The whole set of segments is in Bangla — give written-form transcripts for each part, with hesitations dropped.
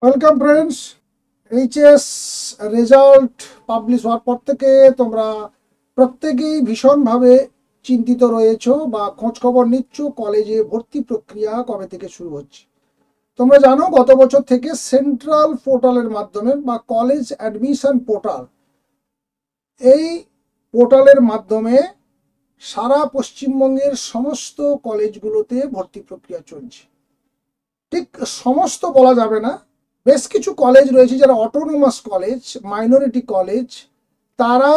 Welcome friends. HS result publish হওয়ার পর থেকে তোমরা প্রত্যেকেই ভীষণভাবে চিন্তিত রয়েছো বা খোঁজ খবর নিচ্ছ কলেজে ভর্তি প্রক্রিয়া কবে থেকে শুরু হচ্ছে। তোমরা জানো গত বছর থেকে সেন্ট্রাল পোর্টালের মাধ্যমে বা কলেজ অ্যাডমিশন পোর্টাল, এই পোর্টালের মাধ্যমে সারা পশ্চিমবঙ্গের সমস্ত কলেজগুলোতে ভর্তি প্রক্রিয়া চলছে। ঠিক সমস্ত বলা যাবে না, বেশ কিছু কলেজ রয়েছে যারা অটোনোমাস কলেজ, মাইনরিটি কলেজ, তারা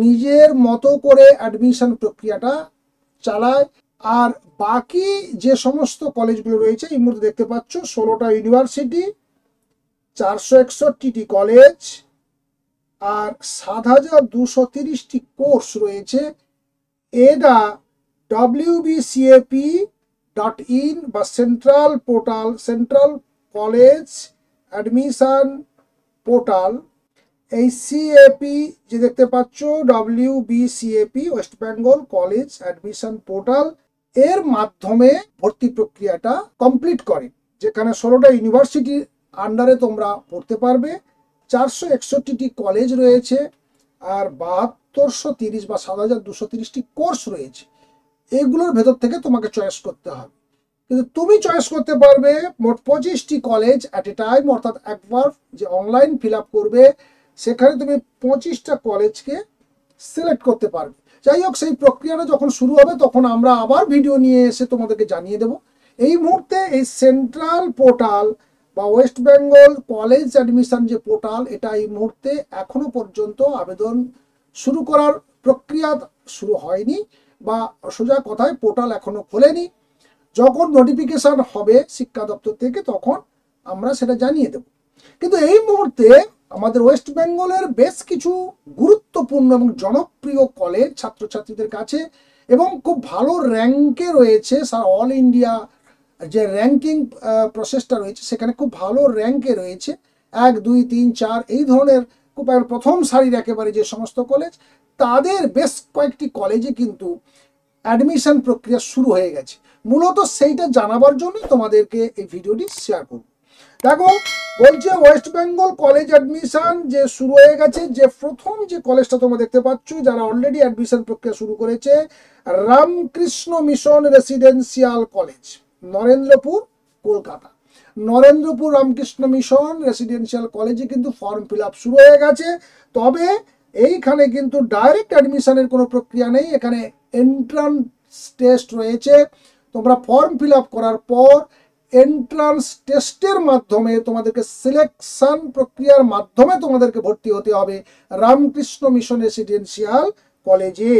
নিজের মতো করে অ্যাডমিশন প্রক্রিয়াটা চালায়। আর বাকি যে সমস্ত কলেজগুলো রয়েছে, এই মুহূর্তে দেখতে পাচ্ছ 16টা ইউনিভার্সিটি, 461টি কলেজ আর 7,230টি কোর্স রয়েছে। এরা wbcap.in বা central portal, central college admission portal, এই সিএপি যে দেখতে পাচ্ছ WBCAP West Bengal college admission portal, এর মাধ্যমে ভর্তি প্রক্রিয়াটা কমপ্লিট করে। যেখানে 16টা ইউনিভার্সিটির আন্ডারে তোমরা পড়তে পারবে, 461টি কলেজ রয়েছে আর 7230 বা 7,230টি কোর্স রয়েছে। এগুলোর ভেতর থেকে তোমাকে চয়েস করতে হবে, কিন্তু তুমি চয়েস করতে পারবে মোট 25টি কলেজ অ্যাট এ টাইম, অর্থাৎ একবার যে অনলাইন ফিল আপ করবে সেখানে তুমি 25টা কলেজকে সিলেক্ট করতে পারবে। যাই হোক, সেই প্রক্রিয়াটা যখন শুরু হবে তখন আমরা আবার ভিডিও নিয়ে এসে তোমাদেরকে জানিয়ে দেব। এই মুহূর্তে এই সেন্ট্রাল পোর্টাল বা ওয়েস্ট বেঙ্গল কলেজ অ্যাডমিশন যে পোর্টাল, এটা এই মুহূর্তে এখনো পর্যন্ত আবেদন শুরু করার প্রক্রিয়া শুরু হয়নি, বা সোজা কথায় পোর্টাল এখনো খোলেনি। যখন নোটিফিকেশন হবে শিক্ষা দপ্তর থেকে তখন আমরা সেটা জানিয়ে দেব। কিন্তু এই মুহূর্তে আমাদের ওয়েস্ট বেঙ্গলের বেশ কিছু গুরুত্বপূর্ণ এবং জনপ্রিয় কলেজ ছাত্রছাত্রীদের কাছে এবং খুব ভালো র্যাঙ্কে রয়েছে, অল ইন্ডিয়া যে র্যাঙ্কিং প্রসেসটা রয়েছে সেখানে খুব ভালো র্যাঙ্কে রয়েছে, 1, 2, 3, 4 এই ধরনের খুব প্রথম সারির একেবারে যে সমস্ত কলেজ, তাদের বেশ কয়েকটি কলেজে কিন্তু অ্যাডমিশন প্রক্রিয়া শুরু হয়ে গেছে। মূলত সেইটা জানাবার জন্য তোমাদেরকে এই ভিডিওটি শেয়ার করব। দেখো, বলছে ওয়েস্ট বেঙ্গল কলেজ অ্যাডমিশন যে শুরু হয়ে গেছে। যে প্রথম যে কলেজটা তোমরা দেখতে পাচ্ছ, যারা অলরেডি অ্যাডমিশন প্রক্রিয়া শুরু করেছে, Ramakrishna mission residential college, Narendrapur, Kolkata. Narendrapur Ramakrishna mission residential কলেজে কিন্তু ফর্ম ফিল আপ শুরু হয়ে গেছে। তবে এইখানে কিন্তু ডাইরেক্ট অ্যাডমিশনের কোনো প্রক্রিয়া নেই, এখানে এন্ট্রান্স টেস্ট রয়েছে। তোমরা ফর্ম ফিল আপ করার পর এন্ট্রান্স টেস্টের মাধ্যমে তোমাদেরকে সিলেকশন প্রক্রিয়ার মাধ্যমে তোমাদেরকে ভর্তি হতে হবে রামকৃষ্ণ মিশন রেসিডেন্সিয়াল কলেজে।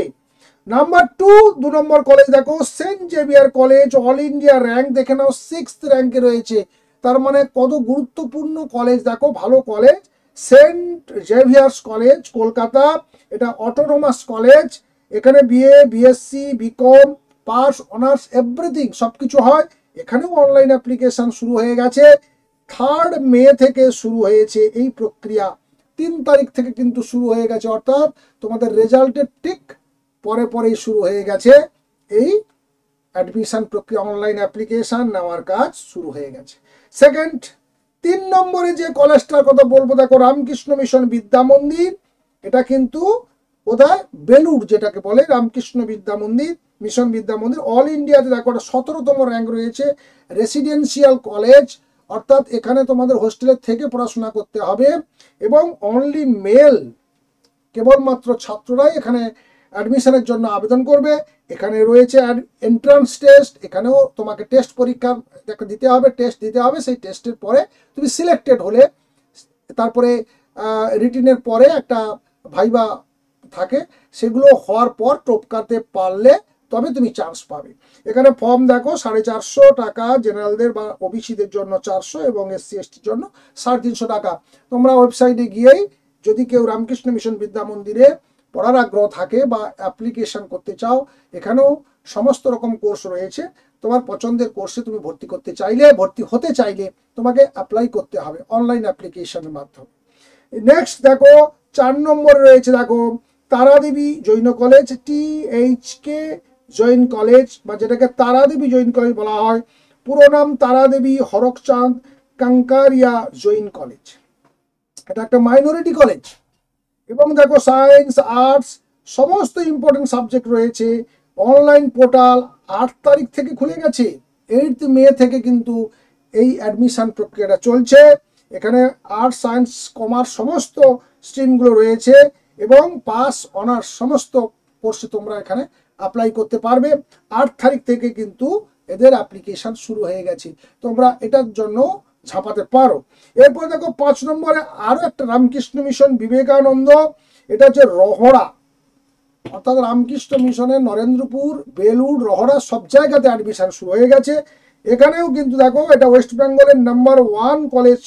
নাম্বার 2 নম্বর কলেজ দেখো, saint Xavier college, all India rank দেখে নাও 6th র্যাঙ্কে রয়েছে। তার মানে কত গুরুত্বপূর্ণ কলেজ দেখো, ভালো college. Saint Xavier's college, Kolkata, এটা অটোনোমাস কলেজ। এখানে BA, BSc, BCom, pass, honours everything সবকিছু হয়। এখানেও অনলাইন অ্যাপ্লিকেশন শুরু হয়ে গেছে। 3 মে থেকে শুরু হয়েছে এই প্রক্রিয়া, 3 তারিখ থেকে কিন্তু শুরু হয়ে গেছে, অর্থাৎ তোমাদের রেজাল্টের ঠিক পরে পরেই শুরু হয়ে গেছে এই অ্যাডমিশন প্রক্রিয়া, অনলাইন অ্যাপ্লিকেশন নেওয়ার কাজ শুরু হয়ে গেছে। সেকেন্ড, 3 নম্বরে যে কলেজটার কথা বলবো দেখো, রামকৃষ্ণ মিশন বিদ্যা মন্দির। এটা কিন্তু বোধহয় বেলুড় যেটাকে বলে রামকৃষ্ণ বিদ্যা মন্দির, মিশন বিদ্যা মন্দির। অল ইন্ডিয়াতে দেখো এটা 17তম র্যাঙ্ক রয়েছে, রেসিডেন্সিয়াল কলেজ, অর্থাৎ এখানে তোমাদের হোস্টেলের থেকে পড়াশোনা করতে হবে এবং অনলি মেল, কেবলমাত্র ছাত্ররাই এখানে অ্যাডমিশনের জন্য আবেদন করবে। এখানে রয়েছে এন্ট্রান্স টেস্ট, এখানেও তোমাকে টেস্ট পরীক্ষা দিতে হবে, টেস্ট দিতে হবে। সেই টেস্টের পরে তুমি সিলেক্টেড হলে তারপরে রিটিনের পরে একটা ভাইবা থাকে, সেগুলো হওয়ার পর টপকাতে পারলে তবে তুমি চান্স পাবে। এখানে ফর্ম দেখো 450 টাকা, জেনারেলদের বা ওবিসিদের জন্য 400 এবং SC STর জন্য 350 টাকা। তোমরা ওয়েবসাইটে গিয়েই যদি কেউ রামকৃষ্ণ মিশন বিদ্যা মন্দিরে পড়ার আগ্রহ থাকে বা অ্যাপ্লিকেশন করতে চাও, এখানেও সমস্ত রকম কোর্স রয়েছে। তোমার পছন্দের কোর্সে তুমি ভর্তি হতে চাইলে তোমাকে অ্যাপ্লাই করতে হবে অনলাইন অ্যাপ্লিকেশনের মাধ্যমে। নেক্সট দেখো, 4 নম্বরে রয়েছে দেখো Taradevi Jain college, THK Jain college, বা যেটাকে তারাদেবী জৈন কলেজ বলা হয়। পুরো নাম তারাদেবী হরকচাঁদ কাঙ্কারিয়া জৈন কলেজ, এটা একটা মাইনরিটি কলেজ। এবং দেখো সায়েন্স, আর্টস সমস্ত ইম্পর্টেন্ট সাবজেক্ট রয়েছে। অনলাইন পোর্টাল 8 তারিখ থেকে খুলে গেছে, 8 মে থেকে কিন্তু এই অ্যাডমিশন প্রক্রিয়াটা চলছে। এখানে আর্টস, সায়েন্স, কমার্স সমস্ত স্ট্রিমগুলো রয়েছে এবং পাস, অনার্স সমস্ত কোর্সে তোমরা এখানে অ্যাপ্লাই করতে পারবে। 8 তারিখ থেকে কিন্তু এদের অ্যাপ্লিকেশন শুরু হয়ে গেছে, তোমরা এটার জন্য ঝাঁপাতে পারো। এরপর দেখো 5 নম্বরে আরো একটা রামকৃষ্ণ মিশন বিবেকানন্দ, এটা হচ্ছে রহড়া, অর্থাৎ রামকৃষ্ণ মিশনের নরেন্দ্রপুর, বেলুড়, রহড়া সব জায়গাতে অ্যাডমিশন শুরু হয়ে গেছে। এখানেও কিন্তু দেখো এটা ওয়েস্ট বেঙ্গলের নাম্বার 1 কলেজ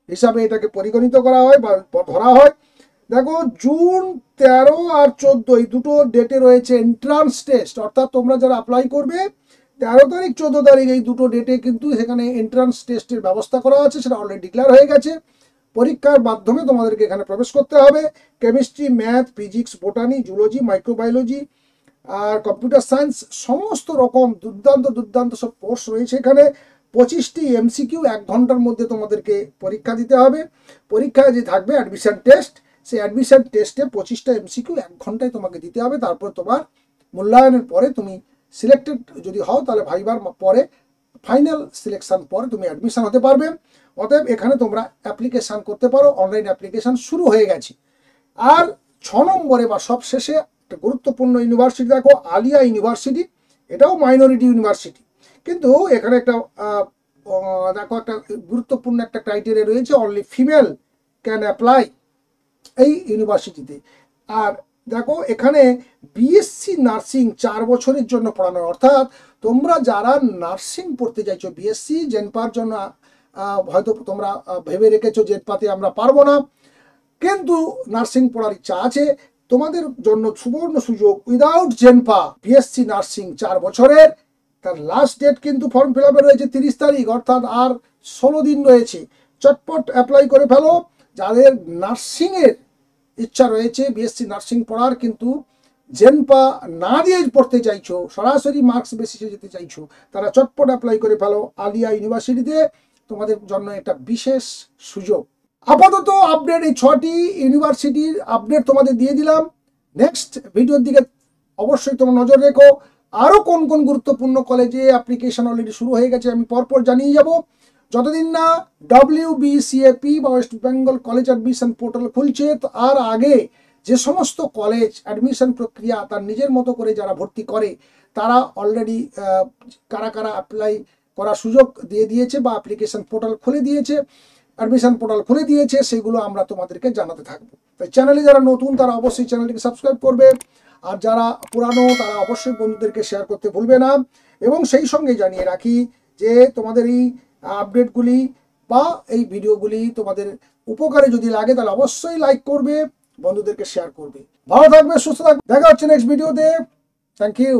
হিসাবে এটাকে পরিগণিত করা হয় বা ধরা হয়। দেখো জুন 13 আর 14 এই দুটো ডেটে রয়েছে এন্ট্রান্স টেস্ট, অর্থাৎ তোমরা যারা অ্যাপ্লাই করবে 13 তারিখ 14 তারিখ এই দুটো ডেটে কিন্তু সেখানে এন্ট্রান্স টেস্টের ব্যবস্থা করা আছে, সেটা অলরেডি ডিক্লেয়ার হয়ে গেছে। পরীক্ষার মাধ্যমে তোমাদেরকে এখানে প্রবেশ করতে হবে। Chemistry, math, physics, botany, zoology, microbiology আর কম্পিউটার সায়েন্স সমস্ত রকম দুর্দান্ত দুর্দান্ত সব কোর্স রয়েছে এখানে। 25টি এমসিকিউ 1 ঘন্টার মধ্যে তোমাদেরকে পরীক্ষা দিতে হবে। পরীক্ষায় যে থাকবে অ্যাডমিশন টেস্ট, সেই অ্যাডমিশন টেস্টে 25টা এমসিকিউ 1 ঘন্টায় তোমাকে দিতে হবে। তারপর তোমার মূল্যায়নের পরে তুমি সিলেক্টেড যদি হও তাহলে ভাইবার পরে ফাইনাল সিলেকশন পরে তুমি অ্যাডমিশন হতে পারবে। অতএব এখানে তোমরা অ্যাপ্লিকেশন করতে পারো, অনলাইন অ্যাপ্লিকেশন শুরু হয়ে গেছে। আর 6 নম্বরে বা সব শেষে একটা গুরুত্বপূর্ণ ইউনিভার্সিটি দেখো, আলিয়া ইউনিভার্সিটি, এটাও মাইনরিটি ইউনিভার্সিটি, কিন্তু এখানে একটা দেখো একটা গুরুত্বপূর্ণ একটা ক্রাইটেরিয়া রয়েছে, অনলি ফিমেল ক্যান অ্যাপ্লাই এই ইউনিভার্সিটিতে। আর দেখো এখানে বিএসসি নার্সিং 4 বছরের জন্য পড়ানো, অর্থাৎ তোমরা যারা নার্সিং পড়তে চাইছো বিএসসি, জেনপার জন্য হয়তো তোমরা ভেবে রেখেছো জেনপাতে আমরা পারবো না, কিন্তু নার্সিং পড়ার ইচ্ছা আছে, তোমাদের জন্য সুবর্ণ সুযোগ। উইদাউট জেনপা বিএসসি নার্সিং 4 বছরের, তার লাস্ট ডেট কিন্তু ফর্ম ফিল আপে রয়েছে 30 তারিখ, অর্থাৎ আর 16 দিন রয়েছে। চটপট অ্যাপ্লাই করে ফেলো। যাদের নার্সিংয়ের ইচ্ছা রয়েছে, বিএসসি নার্সিং পড়ার, কিন্তু জেনপা না দিয়ে পড়তে চাইছো, সরাসরি মার্কস বেসিসে যেতে চাইছো, তারা চটপট অ্যাপ্লাই করে ফেলো আলিয়া ইউনিভার্সিটিতে, তোমাদের জন্য একটা বিশেষ সুযোগ। আপাতত আপডেট এই 6টি ইউনিভার্সিটির আপডেট তোমাদের দিয়ে দিলাম। নেক্সট ভিডিওর দিকে অবশ্যই তোমরা নজর রেখো। আরও কোন কোন গুরুত্বপূর্ণ কলেজে অ্যাপ্লিকেশন অলরেডি শুরু হয়ে গেছে আমি পরপর জানিয়ে যাব। যতদিন না WBCAP বা West Bengal college admission portal খুলছে, আর আগে যে সমস্ত কলেজ অ্যাডমিশন প্রক্রিয়া তার নিজের মতো করে যারা ভর্তি করে, তারা অলরেডি কারা কারা অ্যাপ্লাই করার সুযোগ দিয়ে দিয়েছে বা অ্যাপ্লিকেশন পোর্টাল খুলে দিয়েছে, অ্যাডমিশন পোর্টাল খুলে দিয়েছে, সেগুলো আমরা তোমাদেরকে জানাতে থাকবো। তাই চ্যানেলে যারা নতুন তারা অবশ্যই চ্যানেলটিকে সাবস্ক্রাইব করবে, আর যারা পুরানো তারা অবশ্যই বন্ধুদেরকে শেয়ার করতে ভুলবে না। এবং সেই সঙ্গে জানিয়ে রাখি যে তোমাদের এই আপডেটগুলি বা এই ভিডিওগুলি তোমাদের উপকারে যদি লাগে তাহলে অবশ্যই লাইক করবে, বন্ধুদেরকে শেয়ার করবে। ভালো থাকবে, সুস্থ থাকবে, দেখা হচ্ছে নেক্সট ভিডিওতে। Thank you.